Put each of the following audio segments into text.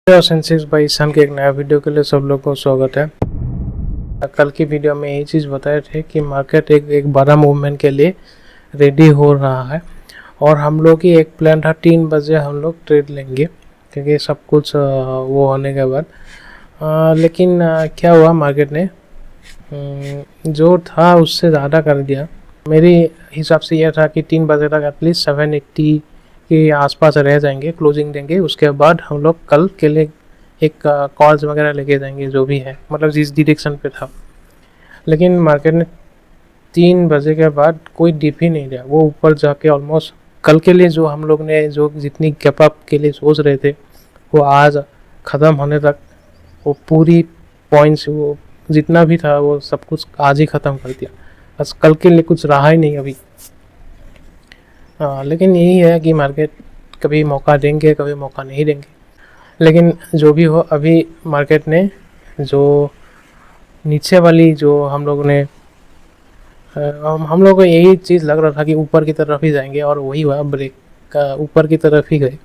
और Sensex by Ishan के एक नया वीडियो के लिए सब लोग को स्वागत है। कल की वीडियो में यही चीज़ बताए थे कि मार्केट एक बड़ा मूवमेंट के लिए रेडी हो रहा है और हम लोग की एक प्लान था 3 बजे हम लोग ट्रेड लेंगे क्योंकि सब कुछ वो होने के बाद लेकिन क्या हुआ, मार्केट ने जो था उससे ज़्यादा कर दिया। मेरे हिसाब से यह था कि 3 बजे तक एटलीस्ट 780 के आसपास रह जाएंगे, क्लोजिंग देंगे, उसके बाद हम लोग कल के लिए एक कॉल्स वगैरह लेके जाएंगे जो भी है, मतलब जिस डायरेक्शन पे था। लेकिन मार्केट ने 3 बजे के बाद कोई डिप ही नहीं दिया, वो ऊपर जाके ऑलमोस्ट कल के लिए जो हम लोग ने जो जितनी गैप अप के लिए सोच रहे थे वो आज ख़त्म होने तक वो पूरी पॉइंट्स वो जितना भी था वो सब कुछ आज ही ख़त्म कर दिया। बस कल के लिए कुछ रहा ही नहीं अभी। लेकिन यही है कि मार्केट कभी मौका देंगे कभी मौका नहीं देंगे। लेकिन जो भी हो, अभी मार्केट ने जो नीचे वाली जो हम लोग ने हम लोग को यही चीज़ लग रहा था कि ऊपर की तरफ ही जाएंगे और वही हुआ, ब्रेक ऊपर की तरफ ही गए।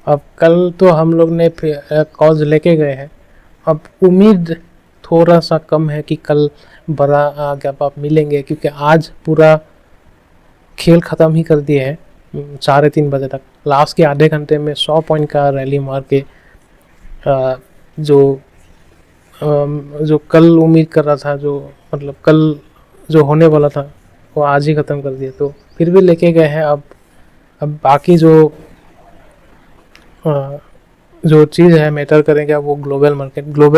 अब कल तो हम लोग ने कॉल्स लेके गए हैं, अब उम्मीद थोड़ा सा कम है कि कल बड़ा गैप अप मिलेंगे क्योंकि आज पूरा खेल ख़त्म ही कर दिए है 3:30 बजे तक। लास्ट के आधे घंटे में 100 पॉइंट का रैली मार के जो कल उम्मीद कर रहा था, जो मतलब कल जो होने वाला था वो आज ही ख़त्म कर दिया। तो फिर भी लेके गए हैं। अब बाकी जो चीज़ है मैटर करेगा वो ग्लोबल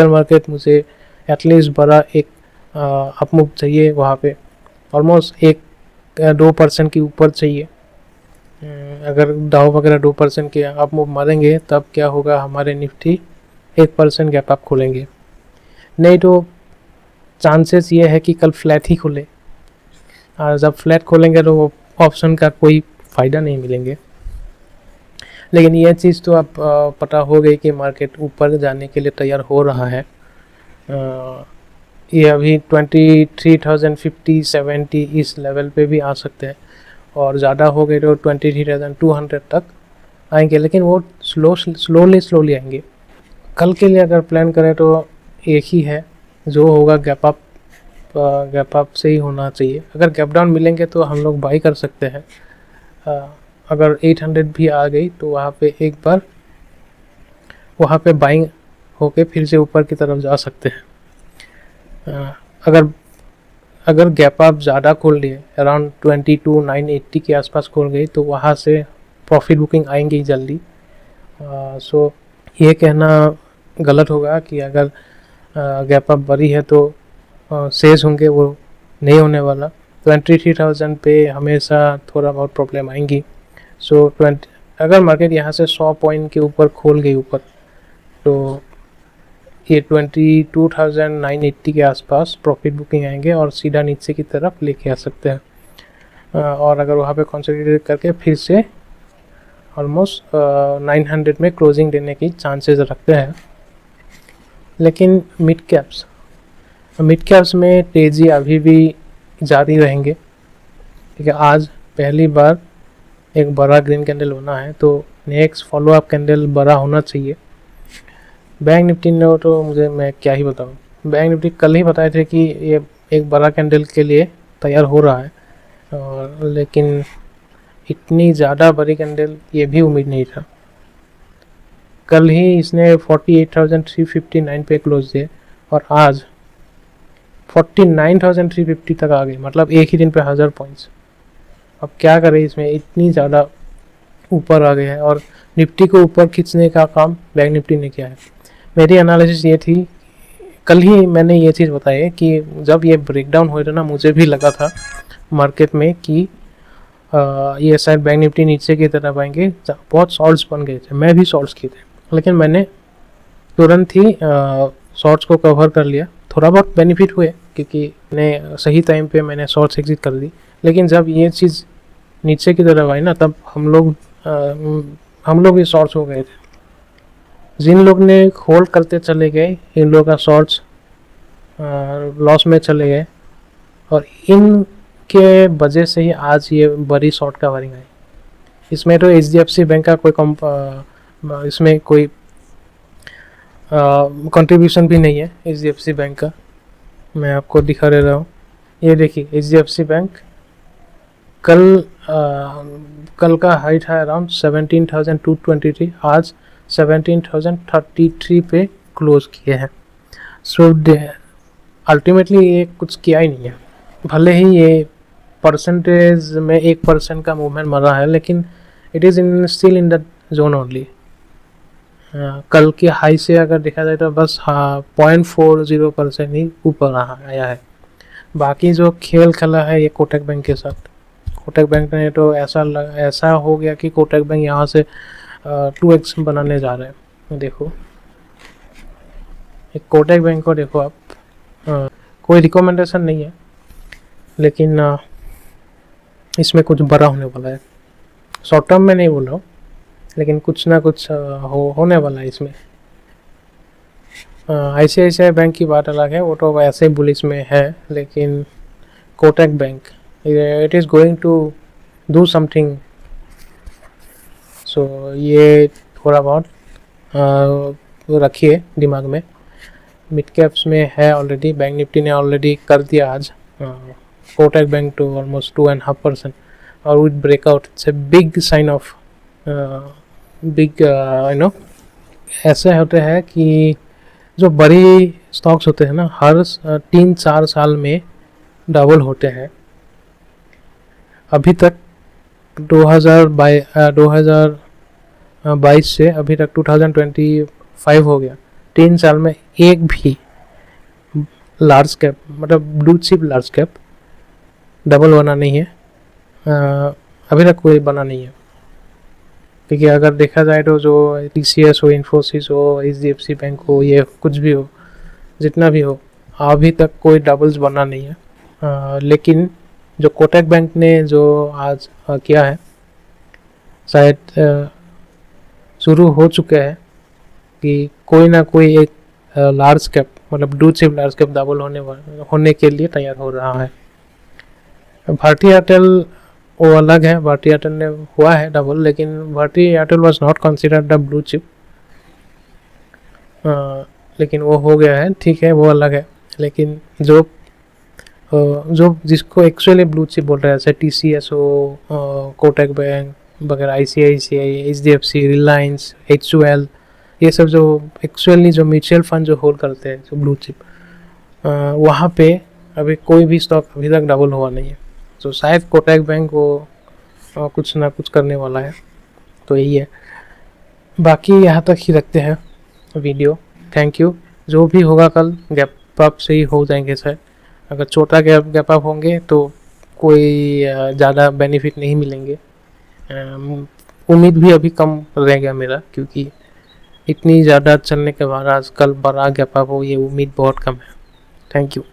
मार्केट मुझे एटलीस्ट बड़ा एक अप मूव चाहिए, वहाँ पे ऑलमोस्ट 1-2% के ऊपर चाहिए। अगर डाउ वगैरह 2% के अप मूव मारेंगे तब क्या होगा, हमारे निफ्टी 1% गैप अप खोलेंगे, नहीं तो चांसेस ये है कि कल फ्लैट ही खुले। और जब फ्लैट खोलेंगे तो वो ऑप्शन का कोई फ़ायदा नहीं मिलेंगे। लेकिन ये चीज़ तो अब पता हो गई कि मार्केट ऊपर जाने के लिए तैयार हो रहा है। ये अभी 23,050 70 इस लेवल पे भी आ सकते हैं और ज़्यादा हो गए तो 23,200 तक आएंगे, लेकिन वो स्लोली आएंगे। कल के लिए अगर प्लान करें तो एक ही है, जो होगा गैप अप से ही होना चाहिए। अगर गैप डाउन मिलेंगे तो हम लोग बाई कर सकते हैं। अगर 800 भी आ गई तो वहाँ पे एक बार वहाँ पे बाइंग होके फिर से ऊपर की तरफ जा सकते हैं। अगर गैप अप ज़्यादा खोल लिए, अराउंड 22,980 के आसपास खोल गई तो वहाँ से प्रॉफिट बुकिंग आएंगी जल्दी। सो ये कहना गलत होगा कि अगर गैप अप बड़ी है तो सेज होंगे, वो नहीं होने वाला। 23,000 पे हमेशा थोड़ा बहुत प्रॉब्लम आएंगी। सो अगर मार्केट यहाँ से 100 पॉइंट के ऊपर खोल गई ऊपर तो ये 22,980 के आसपास प्रॉफिट बुकिंग आएंगे और सीधा नीचे की तरफ लेके आ सकते हैं। और अगर वहाँ पे कंसोलिडेट करके फिर से ऑलमोस्ट 900 में क्लोजिंग देने की चांसेस रखते हैं। लेकिन मिड कैप्स में तेज़ी अभी भी जारी रहेंगे क्योंकि आज पहली बार एक बड़ा ग्रीन कैंडल होना है, तो नेक्स्ट फॉलोअप कैंडल बड़ा होना चाहिए। बैंक निफ्टी ने तो मैं क्या ही बताऊँ, बैंक निफ्टी कल ही बताए थे कि ये एक बड़ा कैंडल के लिए तैयार हो रहा है, और लेकिन इतनी ज़्यादा बड़ी कैंडल ये भी उम्मीद नहीं था। कल ही इसने 48,359 पे क्लोज दिए और आज 49,350 तक आ गई, मतलब एक ही दिन पे 1000 पॉइंट्स। अब क्या करें, इसमें इतनी ज़्यादा ऊपर आ गया है और निफ्टी को ऊपर खींचने का काम बैंक निफ्टी ने किया है। मेरी एनालिसिस ये थी, कल ही मैंने ये चीज़ बताई है कि जब ये ब्रेकडाउन हुआ था ना, मुझे भी लगा था मार्केट में कि ये शायद बैंक निफ्टी नीचे की तरफ आएंगे। बहुत शॉर्ट्स बन गए थे, मैं भी शॉर्ट्स किए थे, लेकिन मैंने तुरंत ही शॉर्ट्स को कवर कर लिया। थोड़ा बहुत बेनिफिट हुए क्योंकि मैंने सही टाइम पे मैंने शॉर्ट्स एग्जिट कर दी। लेकिन जब ये चीज़ नीचे की तरफ आई ना, तब हम लोग भी शॉर्ट्स हो गए थे। जिन लोग ने होल्ड करते चले गए, इन लोगों का शॉर्ट्स लॉस में चले गए और इनके वजह से ही आज ये बड़ी शॉर्ट कवरिंग आई। इसमें तो HDFC बैंक का इसमें कोई कंट्रीब्यूशन भी नहीं है HDFC बैंक का। मैं आपको दिखा दे रहा हूँ, ये देखिए HDFC बैंक कल का हाई था अराउंड 17,223, आज 17,033 पे क्लोज किए हैं। सो अल्टीमेटली ये कुछ किया ही नहीं है। भले ही ये परसेंटेज में 1% का मूवमेंट मरा है, लेकिन it is in still in the zone only. कल के हाई से अगर देखा जाए तो बस 0.40% ही ऊपर आया है। बाकी जो खेल खेला है ये कोटक बैंक के साथ, कोटक बैंक ने तो ऐसा हो गया कि कोटक बैंक यहाँ से 2x बनाने जा रहे हैं। देखो एक कोटक बैंक को देखो आप, कोई रिकमेंडेशन नहीं है, लेकिन इसमें कुछ बड़ा होने वाला है। शॉर्ट टर्म में नहीं बोल रहा हूँ, लेकिन कुछ ना कुछ होने वाला है इसमें। ICICI बैंक की बात अलग है, वो तो वैसे बुलिश में है, लेकिन Kotak bank it is going to do something. So ये थोड़ा बहुत रखिए दिमाग में। मिड कैप्स में है ऑलरेडी, बैंक निफ्टी ने ऑलरेडी कर दिया आज कोटक बैंक टू ऑलमोस्ट 2.5%, और with breakout it's a big sign of big ऐसे होते हैं कि जो बड़ी स्टॉक्स होते हैं ना, हर 3-4 साल में डबल होते हैं। अभी तक 2022 से अभी तक 2025 हो गया, 3 साल में एक भी लार्ज कैप मतलब blue chip large cap double बना नहीं है। अभी तक कोई बना नहीं है, क्योंकि अगर देखा जाए तो जो TCS हो, इन्फोसिस हो, HDFC बैंक हो, ये कुछ भी हो, जितना भी हो, अभी तक कोई डबल्स बना नहीं है। लेकिन जो कोटक बैंक ने जो आज किया है, शायद शुरू हो चुका है कि कोई ना कोई एक लार्ज कैप मतलब blue chip large cap double होने के लिए तैयार हो रहा है। भारतीय एयरटेल वो अलग है, भारतीय एयरटेल ने हुआ है डबल, लेकिन भारतीय Airtel was not considered the blue chip, लेकिन वो हो गया है, ठीक है, वो अलग है। लेकिन जो जिसको एक्चुअली ब्लू चिप बोल रहे हैं, जैसे TCS हो, कोटक बैंक वगैरह, ICICI, HDFC, रिलायंस, HUL, ये सब जो एक्चुअली जो म्यूचुअल फंड जो होल्ड करते हैं जो ब्लू चिप, वहाँ पे अभी कोई भी स्टॉक अभी तक डबल हुआ नहीं है। तो शायद कोटक बैंक वो कुछ ना कुछ करने वाला है, तो यही है। बाकी यहाँ तक ही रखते हैं वीडियो। Thank you. जो भी होगा कल गैप अप से ही हो जाएंगे शायद। अगर छोटा गैप अप होंगे तो कोई ज़्यादा बेनिफिट नहीं मिलेंगे। उम्मीद भी अभी कम रह गया मेरा, क्योंकि इतनी ज़्यादा चलने के बाद आज कल बड़ा गैप अप हो, ये उम्मीद बहुत कम है। Thank you.